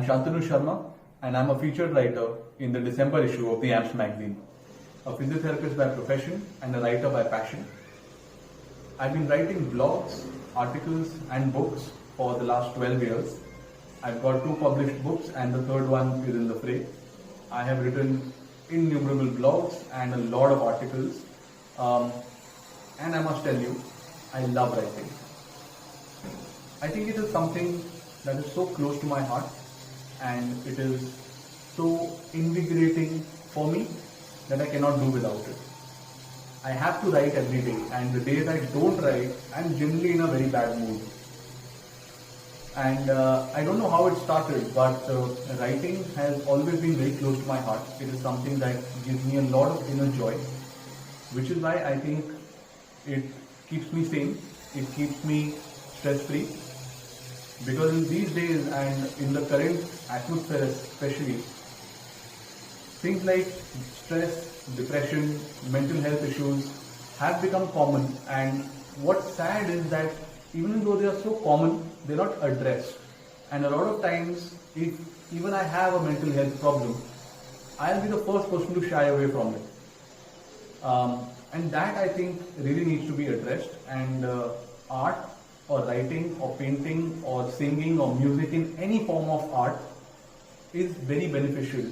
I'm Shantanu Sharma and I'm a featured writer in the December issue of the AMPS magazine. A physiotherapist by profession and a writer by passion. I've been writing blogs, articles and books for the last 12 years. I've got 2 published books and the third one is in the fray. I have written innumerable blogs and a lot of articles. And I must tell you, I love writing. I think it is something that is so close to my heart and it is so invigorating for me that I cannot do without it. I have to write every day, and the days I don't write, I'm generally in a very bad mood. And I don't know how it started, but writing has always been very close to my heart. It is something that gives me a lot of inner joy, which is why I think it keeps me sane, it keeps me stress-free. Because in these days and in the current atmosphere especially, things like stress, depression, mental health issues have become common, and what's sad is that even though they are so common, they're not addressed. And a lot of times, if even I have a mental health problem, I'll be the first person to shy away from it. And that I think really needs to be addressed, and art or writing or painting or singing or music in any form of art is very beneficial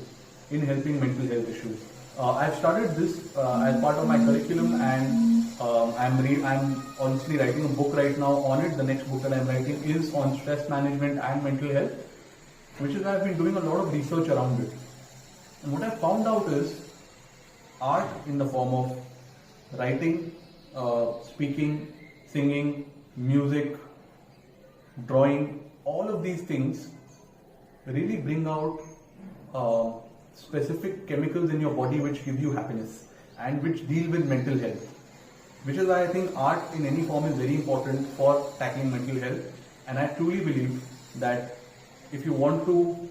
in helping mental health issues. I've started this as part of my curriculum, and I'm honestly writing a book right now on it. The next book that I'm writing is on stress management and mental health, which is why I've been doing a lot of research around it. And what I found out is art in the form of writing, speaking, singing, music, drawing, all of these things really bring out specific chemicals in your body which give you happiness and which deal with mental health. Which is why I think art in any form is very important for tackling mental health. And I truly believe that if you want to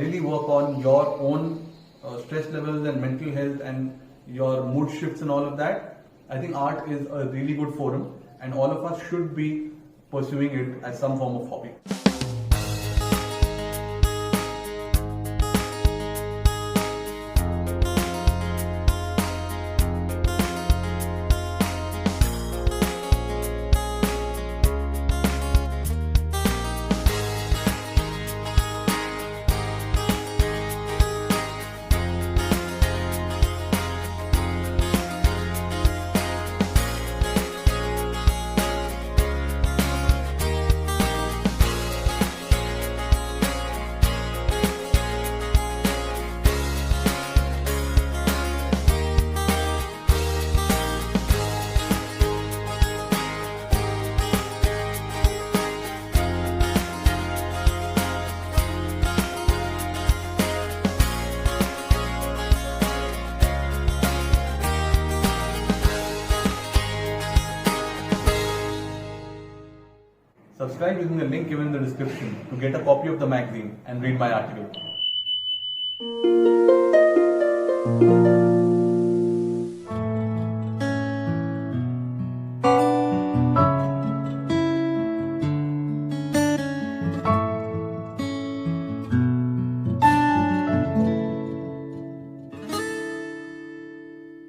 really work on your own stress levels and mental health and your mood shifts and all of that, I think art is a really good forum, and all of us should be pursuing it as some form of hobby. Subscribe using the link given in the description to get a copy of the magazine and read my article.